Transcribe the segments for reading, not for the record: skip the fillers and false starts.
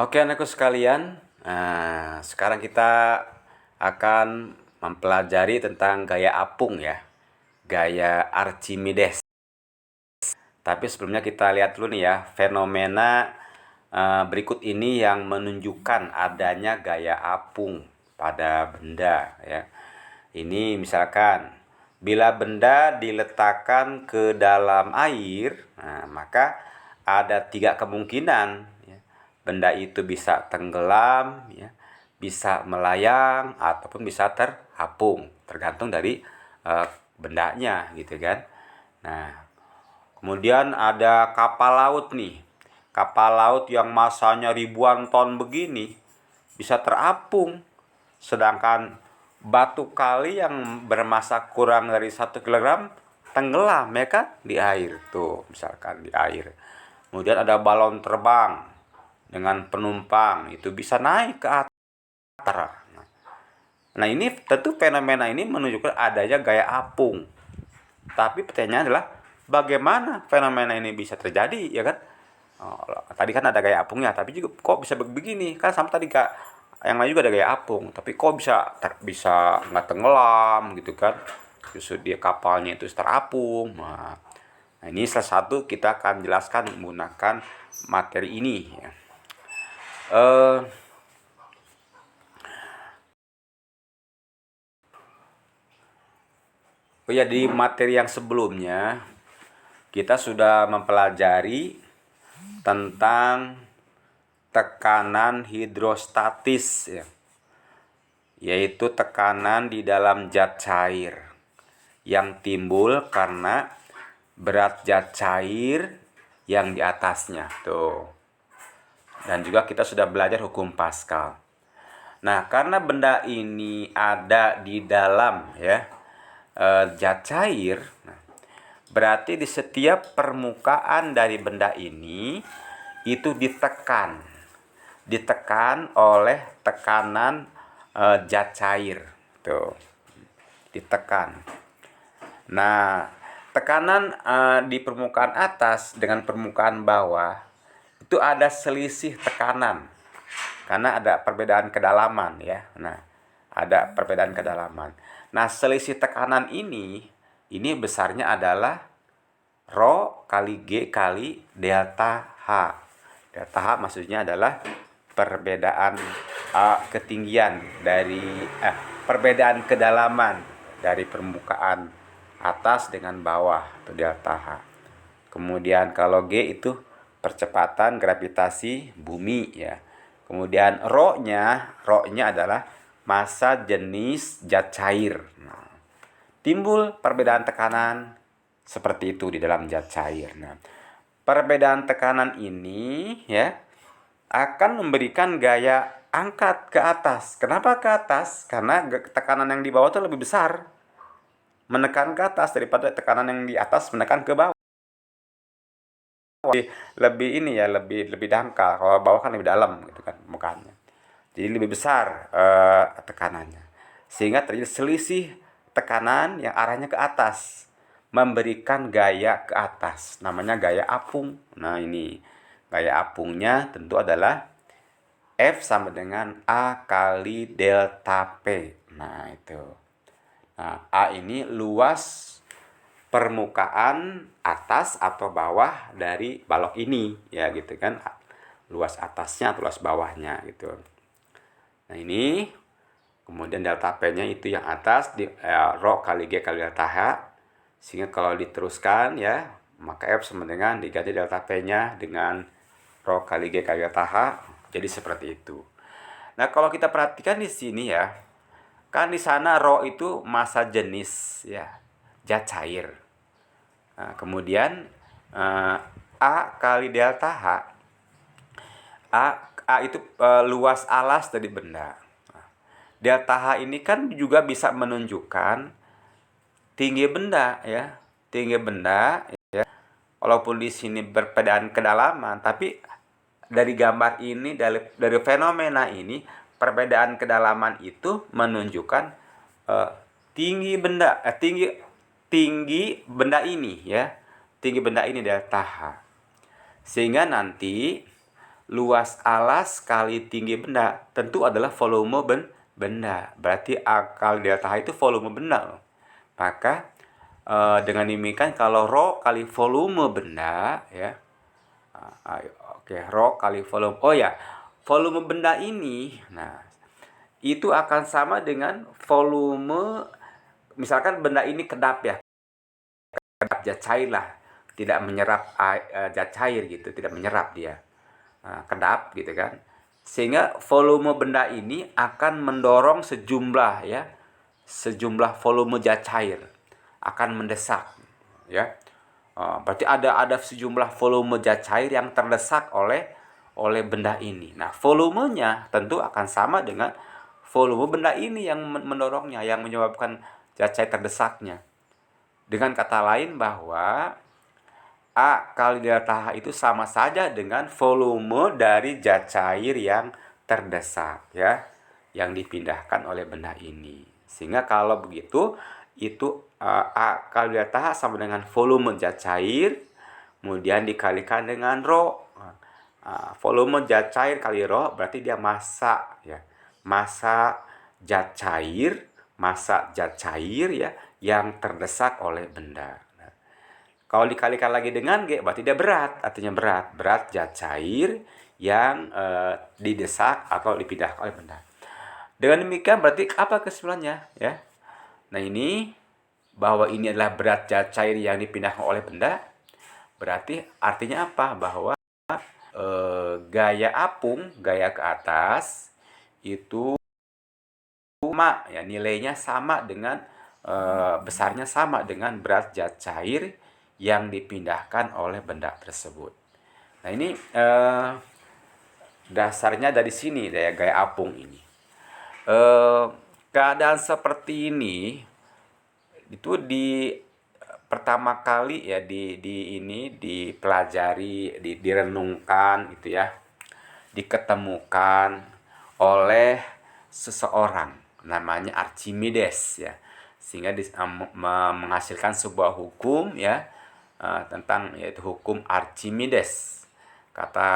Oke anakku sekalian, sekarang kita akan mempelajari tentang gaya apung ya, gaya Archimedes. Tapi sebelumnya kita lihat dulu nih ya, fenomena berikut ini yang menunjukkan adanya gaya apung pada benda ya. Ini misalkan, bila benda diletakkan ke dalam air, maka ada 3 kemungkinan ya. Benda itu bisa tenggelam ya, bisa melayang ataupun bisa terapung, tergantung dari bendanya gitu kan. Nah, kemudian ada kapal laut nih. Kapal laut yang masanya ribuan ton begini bisa terapung. Sedangkan batu kali yang bermasa kurang dari 1 kilogram tenggelam ya kan di air tuh, misalkan di air. Kemudian ada balon terbang dengan penumpang itu bisa naik ke atas. Nah, ini tentu fenomena ini menunjukkan adanya gaya apung. Tapi pertanyaannya adalah bagaimana fenomena ini bisa terjadi ya kan? Oh, tadi kan ada gaya apungnya, tapi juga kok bisa begini kan, sama tadi kak yang lain juga ada gaya apung, tapi kok bisa nggak tenggelam gitu kan? Justru dia kapalnya itu terapung. Nah, ini salah satu kita akan jelaskan menggunakan materi ini ya. Eh, Oh ya, di materi yang sebelumnya kita sudah mempelajari tentang tekanan hidrostatis ya, yaitu tekanan di dalam zat cair yang timbul karena berat zat cair yang di atasnya tuh. Dan juga kita sudah belajar hukum Pascal. Nah, karena benda ini ada di dalam ya zat cair, nah, berarti di setiap permukaan dari benda ini itu ditekan oleh tekanan zat cair tuh, ditekan. Nah, tekanan di permukaan atas dengan permukaan bawah itu ada selisih tekanan karena ada perbedaan kedalaman ya. Nah, ada perbedaan kedalaman. Nah, selisih tekanan ini besarnya adalah Rho kali G kali delta H. Delta H maksudnya adalah perbedaan ketinggian dari perbedaan kedalaman dari permukaan atas dengan bawah, itu delta H. Kemudian kalau G itu percepatan gravitasi bumi ya. Kemudian rho-nya adalah massa jenis zat cair. Nah, timbul perbedaan tekanan seperti itu di dalam zat cair. Nah, perbedaan tekanan ini ya akan memberikan gaya angkat ke atas. Kenapa ke atas? Karena tekanan yang di bawah itu lebih besar, menekan ke atas daripada tekanan yang di atas menekan ke bawah. Lebih ini ya, lebih dangkal. Kalau bawah kan lebih dalam gitu kan mukanya. Jadi lebih besar tekanannya. Sehingga terjadi selisih tekanan yang arahnya ke atas, memberikan gaya ke atas. Namanya gaya apung. Nah, ini gaya apungnya tentu adalah F sama dengan A kali delta P. Nah, itu. Nah, A ini luas permukaan atas atau bawah dari balok ini ya gitu kan. Luas atasnya atau luas bawahnya gitu. Nah, ini kemudian delta P-nya itu yang atas di Rho kali G kali delta H. Sehingga kalau diteruskan ya, maka F sama dengan diganti delta P-nya dengan Rho kali G kali delta H. Jadi seperti itu. Nah, kalau kita perhatikan di sini ya, kan di sana Rho itu massa jenis ya, zat cair. Nah, kemudian A kali delta H, A itu luas alas dari benda. Nah, delta H ini kan juga bisa menunjukkan tinggi benda ya, tinggi benda ya. Walaupun di sini berbedaan kedalaman, tapi dari gambar ini, dari fenomena ini, perbedaan kedalaman itu menunjukkan tinggi benda, tinggi benda ini ya, tinggi benda ini delta H. Sehingga nanti luas alas kali tinggi benda tentu adalah volume benda. Berarti A kali delta H itu volume benda. Maka dengan demikian kalau rho kali volume benda ya. Oke, rho kali volume. Oh ya, volume benda ini itu akan sama dengan volume, misalkan benda ini kedap ya. Kedap zat cair lah, tidak menyerap zat cair gitu, tidak menyerap dia. Kedap gitu kan. Sehingga volume benda ini akan mendorong sejumlah volume zat cair akan mendesak ya. Berarti ada sejumlah volume zat cair yang terdesak oleh benda ini. Nah, volumenya tentu akan sama dengan volume benda ini yang mendorongnya, yang menyebabkan zat cair terdesaknya. Dengan kata lain bahwa A kali delta H itu sama saja dengan volume dari zat cair yang terdesak ya, yang dipindahkan oleh benda ini. Sehingga kalau begitu itu A kali delta H sama dengan volume zat cair kemudian dikalikan dengan rho. Volume zat cair kali rho berarti dia massa ya. Massa zat cair ya yang terdesak oleh benda. Kalau dikalikan lagi dengan G berarti dia berat, artinya berat zat cair yang didesak atau dipindahkan oleh benda. Dengan demikian berarti apa kesimpulannya ya? Nah, ini bahwa ini adalah berat zat cair yang dipindahkan oleh benda. Berarti artinya apa? Bahwa gaya apung, gaya ke atas itu sama ya, nilainya sama dengan besarnya sama dengan berat zat cair yang dipindahkan oleh benda tersebut. Nah, ini dasarnya dari sini gaya apung ini. Keadaan seperti ini itu pertama kali ya dipelajari, direnungkan gitu ya, diketemukan oleh seseorang namanya Archimedes ya, sehingga menghasilkan sebuah hukum ya tentang yaitu hukum Archimedes. Kata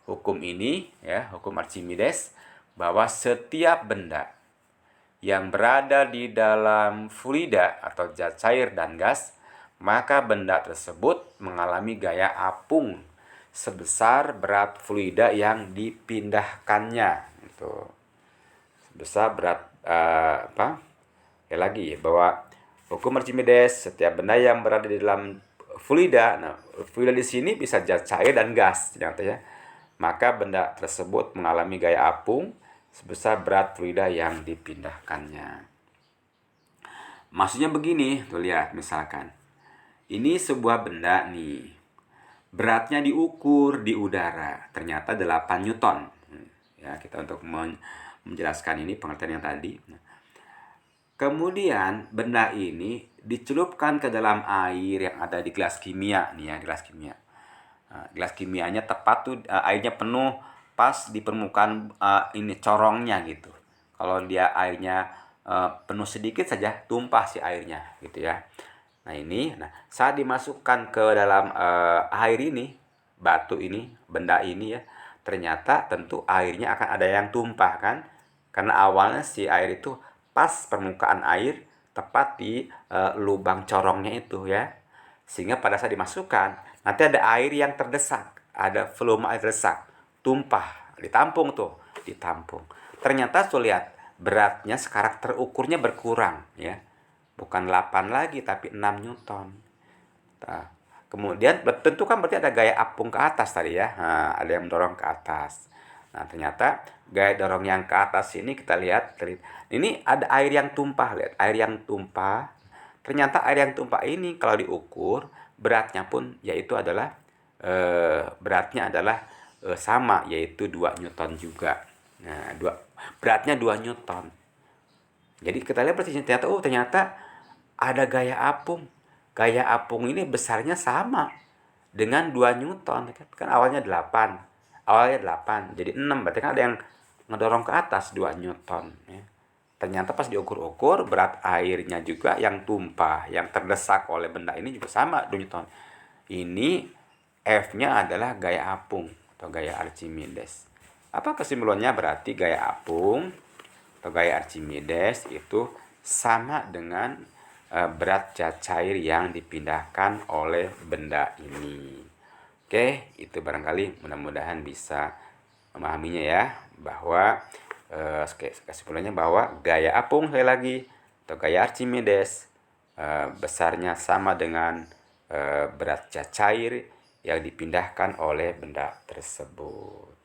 hukum ini ya, hukum Archimedes, bahwa setiap benda yang berada di dalam fluida atau zat cair dan gas, maka benda tersebut mengalami gaya apung sebesar berat fluida yang dipindahkannya. Itu sebesar berat bahwa hukum Archimedes, setiap benda yang berada di dalam fluida, fluida di sini bisa zat cair dan gas, ya. Maka benda tersebut mengalami gaya apung sebesar berat fluida yang dipindahkannya. Maksudnya begini, tuh lihat misalkan. Ini sebuah benda nih. Beratnya diukur di udara, ternyata 8 Newton. Ya, kita untuk menjelaskan ini pengertian yang tadi. Kemudian benda ini dicelupkan ke dalam air yang ada di gelas kimia nih ya, gelas kimia. Gelas kimianya tepat tuh airnya penuh pas di permukaan ini corongnya gitu. Kalau dia airnya penuh sedikit saja tumpah si airnya gitu ya. Nah, saat dimasukkan ke dalam air ini, batu ini, benda ini ya, ternyata tentu airnya akan ada yang tumpah kan, karena awalnya si air itu pas permukaan air tepat di lubang corongnya itu ya, sehingga pada saat dimasukkan nanti ada air yang terdesak, ada volume air terdesak, tumpah, ditampung. Ternyata tuh lihat, beratnya sekarang terukurnya berkurang ya, bukan 8 lagi tapi 6 Newton. Nah, kemudian tentu kan berarti ada gaya apung ke atas tadi ya. Ada yang mendorong ke atas. Nah, ternyata gaya dorong yang ke atas ini kita lihat. Ini ada air yang tumpah, lihat. Air yang tumpah. Ternyata air yang tumpah ini kalau diukur beratnya pun yaitu adalah sama, yaitu 2 Newton juga. Nah, beratnya 2 Newton. Jadi kita lihat berarti ternyata ada gaya apung. Gaya apung ini besarnya sama dengan 2 Newton. Kan awalnya 8. Jadi 6. Berarti kan ada yang ngedorong ke atas 2 Newton. Ya. Ternyata pas diukur-ukur berat airnya juga yang tumpah, yang terdesak oleh benda ini juga sama 2 Newton. Ini F-nya adalah gaya apung. atau gaya Archimedes. Apa kesimpulannya? Berarti gaya apung atau gaya Archimedes itu sama dengan berat zat cair yang dipindahkan oleh benda ini. Oke, itu barangkali mudah-mudahan bisa memahaminya ya, bahwa kesimpulannya bahwa gaya apung sekali lagi atau gaya Archimedes besarnya sama dengan berat zat cair yang dipindahkan oleh benda tersebut.